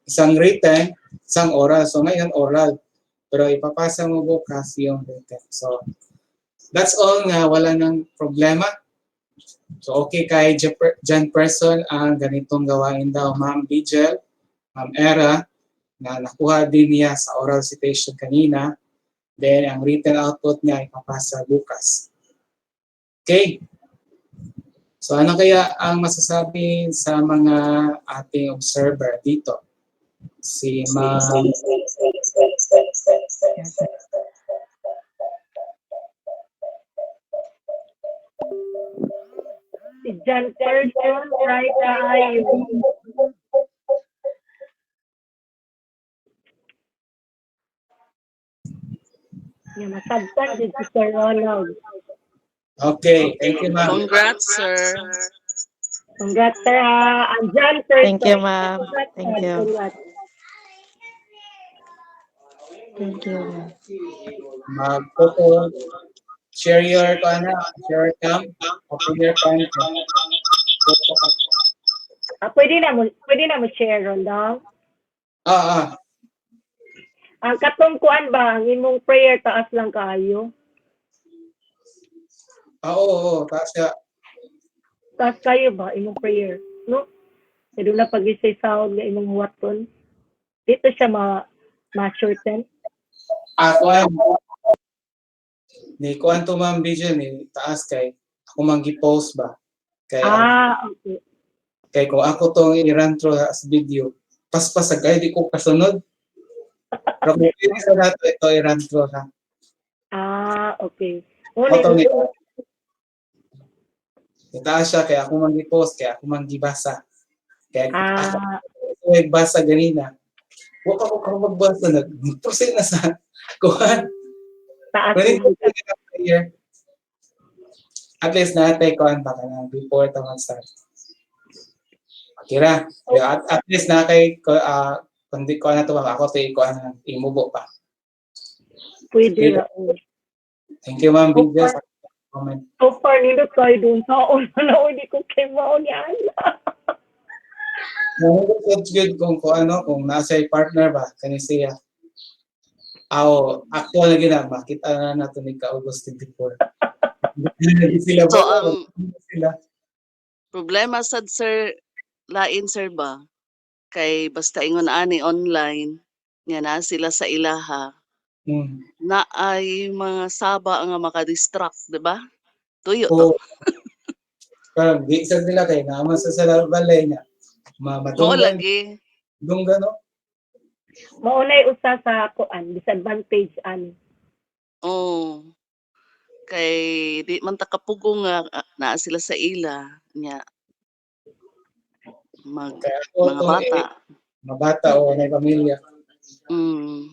isang written, isang oral. So ngayon oral. Pero ipapasa mo bukas yung written. So that's all nga, wala nang problema. So okay kay John Person ang ganitong gawain daw, Ma'am Bijel, Ma'am Era, na nakuha din niya sa oral citation kanina. Then ang written output niya ipapasa bukas. Okay? So ano kaya ang masasabi sa mga ating observer dito? Si Ma'am... Si John Person, right tayo. Yan, masagtan din si Sir Ronald. Okay, thank you ma'am. Congrats, sir. Congrats, sir, ha. Ang John Person. Thank you, ma'am. Congrats, Thank sir. you. Congrats. Thank you. Share your share cam, open your cam. Pwede na mo share, Ronald. Ang katungkuan ba, ang imong prayer taas lang kayo? Oo, taas siya. Taas kayo ba, imong prayer? No? Pwede na pag-isay sound nga imong waton. Dito siya ma-shorten. Kuan. Ni kuan to ma'am Vision ni taas kay ako mangi-post ba. Kay Okay. kay kung ako tong i-run-through as video, paspasag ay di ko kasunod. Pero kung pwede sa nato ito i-run-through ha. Okay. Auto ni itaas siya kaya ako mangi-post kaya ako mangi-basa. Kaya ako nagbasa ganina. Huwag ako magbasa na. Proceed na sa kuhan. Taas. At least natin kuhan pa ka na before ito mag-start. Okay ra. At least na kay kundi ko na ito ako ito ikuhan na imubo pa. Pwede ra. Thank you ma'am. Bigyan sa comment. So far, nindot kayo dun sa una hindi ko kay maunyan. It's good kung kung nasa partner ba, kani siya. Actual lagi na, makita na natin ni August 24. Sila So, ba? ang Sila. problema sad, sir, lain, sir ba? Kay basta ingon ani online, nga naa sila sa ilaha, Hmm. naay mga saba nga maka-distract, 'di ba? Tuyo to. O parang di sad nila kay naman sa balay niya. Mao Madunggan, lagi. dunggan no. Maunay usa sa kuan disadvantage ani. Oo. Kay di man ta kapugo nga naa sila sa ila nya Kaya ako mga tong bata. mga bata o may pamilya. Mm.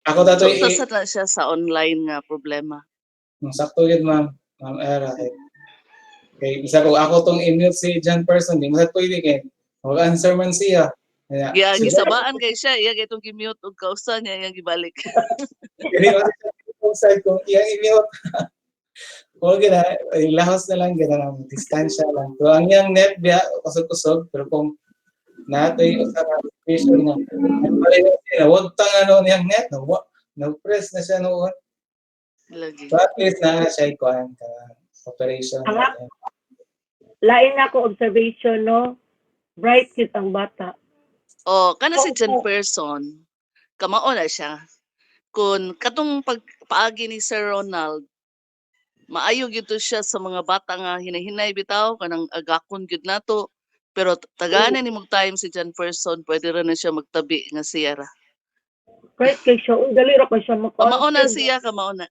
Ako So datoy usa na siya sa online nga problema. sakto yun ma'am Era kay isa ko ako tong i-mute si John Person di mo sad pwede kay mag-answer man siya. Kaya Gisabaan kay siya, iya gaytong gi-mute ug kausa niya iyang gibalik. dili ko sa side kung iyang i-mute. O gina, lahos na lang gina lang distansya lang. So ang yang net biya kusog-kusog pero kung natoy usa ka situation nga pareho sila wag tang ano niyang net no press na siya noon. Lagi. So at least na siya ikuan ka operation. Ang lain na ko observation no. Bright yun ang bata. Oh, kana si John Person, kamao na siya. Kung katong pagpaagi ni Sir Ronald, maayo gyud to siya sa mga bata nga hinahinay bitaw kanang agakon gyud nato. Pero tagana ni mong time si John Person, pwede ra na siya magtabi nga siya ra. Bright kay siya. Uy, dali ra ko siya Kamao na maka-answer. siya, kamao na.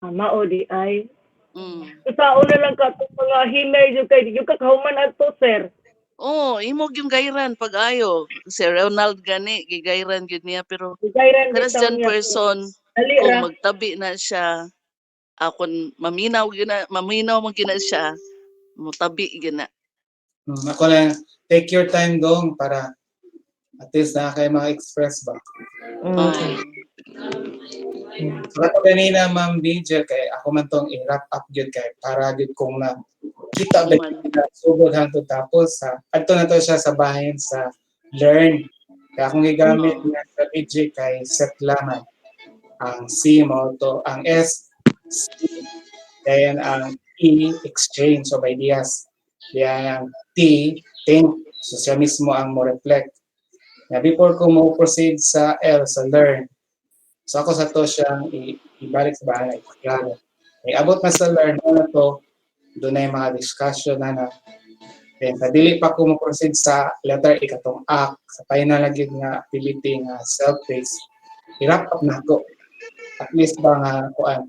Mao di ay. Mm. Sa una lang ka itong mga hinay yung kay yung kakahuman ato, sir. Oh, imog yung gayran pag-ayo. Si Ronald gani, gigayran gyud niya pero Gayran kanas bitaw John niya. Person, Dali kung ra. magtabi na siya, kung maminaw mo gina siya, mutabi gina. Ako lang take your time dong para at least na kayo ma-express ba. Oh. So ako kanina ma'am DJ kay ako man tong i-wrap up gyud kay para gyud kung na kita ba kita sugod hangtod tapos sa adto na to siya sa bahin sa learn. Kaya akong gigamit nga strategy kay set lamang ang C mo to ang S kaya ang E exchange of ideas. Kaya ang T think so siya mismo ang mo reflect. Na before ko mo proceed sa L sa learn. So ako sa to siyang ibalik sa bahay. Klaro. Ay abot na sa learn na to, doon na yung mga discussion na. Then kadili pa ko mo proceed sa letter E katong act sa final na gid nga activity nga self-paced. I-wrap up na ko. At least ba nga kuan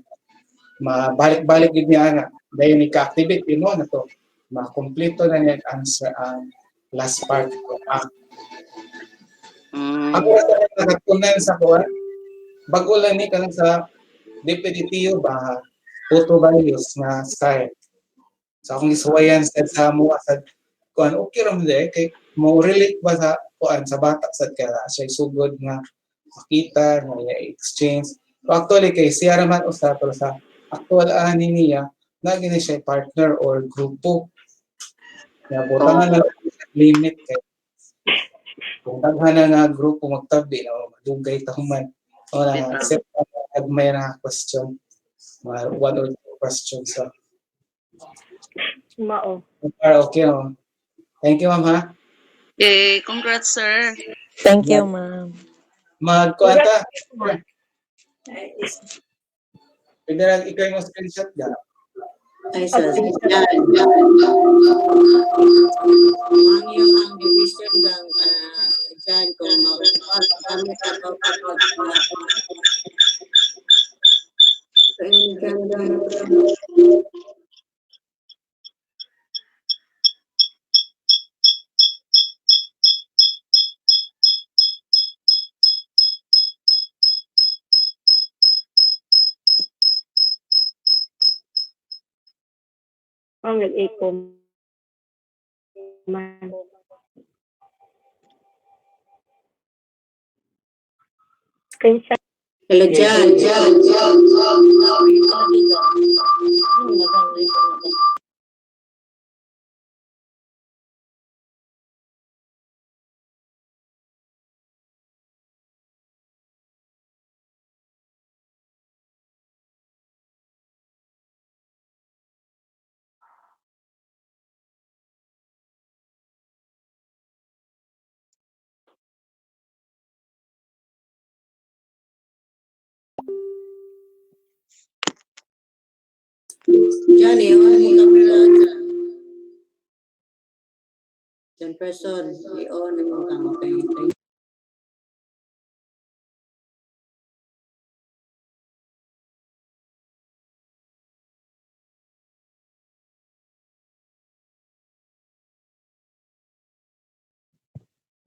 mabalik-balik gid niya na dayon ika-activate mo na to. Makompleto na niya ang last part of act. Ako sa nakatunan sa kuan bago lang ni kanang sa repetitiyo ba photo values nga style. So akong isuwayan sa mo sa kuan okay ra mo kay mo relate ba sa kuan sa bata sad kaya siya sugod nga makita nga exchange. So actually kay siya raman usa pero sa actual ani niya na gini siya partner or grupo. Kaya butangan na limit kay kung daghan nga grupo magtabi no madugay ta human ora set agmay na question one or two questions so Mao. okay oh. Thank you ma'am ha Congrats sir. Thank you, ma'am. magkuanta pwede lang ikaw yung screenshot ka Ay, sir. Yan. Ang yung ang division ng dyan kung kami sa pagkakot na yung ganda Ang nag-echo man. Screenshot. Hello, dyan. Diyan, i-on mo camera dyan. Diyan person, i-on mo camera.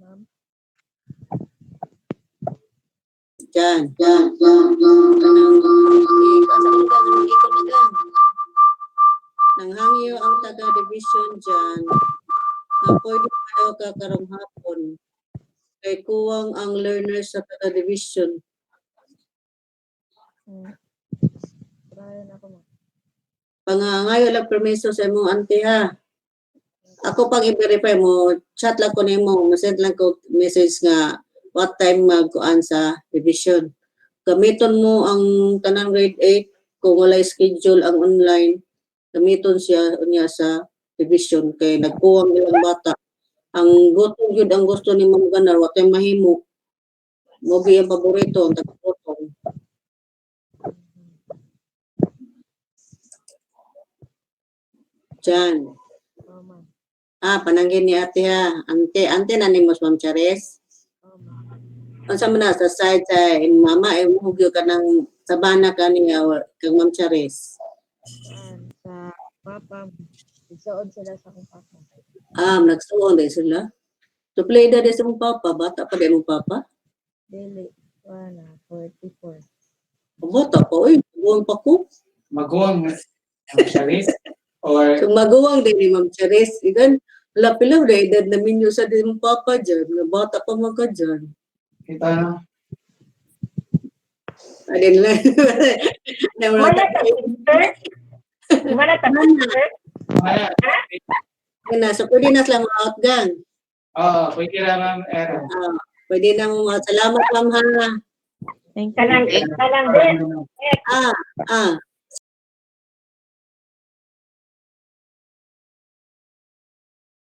Ma'am. Diyan. Nanghangyo ang taga-division dyan. Pwede pa daw ka karong hapon. Kay kuwang ang learners sa taga-division. Try na ako, ma'am. Pangangayo lang permiso sa imong auntie ha. Ako pag i-verify mo, chat lang ko nimo, send lang ko message nga what time magkuan sa division. Gamiton mo ang tanang grade 8 kung walay schedule ang online. Gamiton niya sa division kay nagkuwang ilang bata. Ang gutong yun ang gusto ni Ma'am Ganar, what time mahimo. Mobi ang paborito, ang taga-gutong. Diyan. Oh, ma'am. Pananggin ni ate ha. Ante na ni Ma'am Charis. Oh, ma'am. Unsa man na sa side sa mama ay mugyo ka ng sabana ka niya kang Ma'am Charis. Sa papa, igsoon sila sa akong papa. Nagsuon din sila. So play na din sa mong papa, bata pa din mong papa. Dili, 44. Bata pa, buwang pa ko. Maguwang Ma'am Charis or So maguwang din ni Ma'am Charis. Igan, lapilaw na edad na minyo sa din mong papa dyan. Na bata pa mo ka dyan. kita na. Alin lang. Mana ka, sister? Mana ka, sister? Maya, So pwede na sila out gang. pwede na Ma'am Era. Pwede na mo out. Salamat Ma'am ha. Thank you. Kanang din. Ah,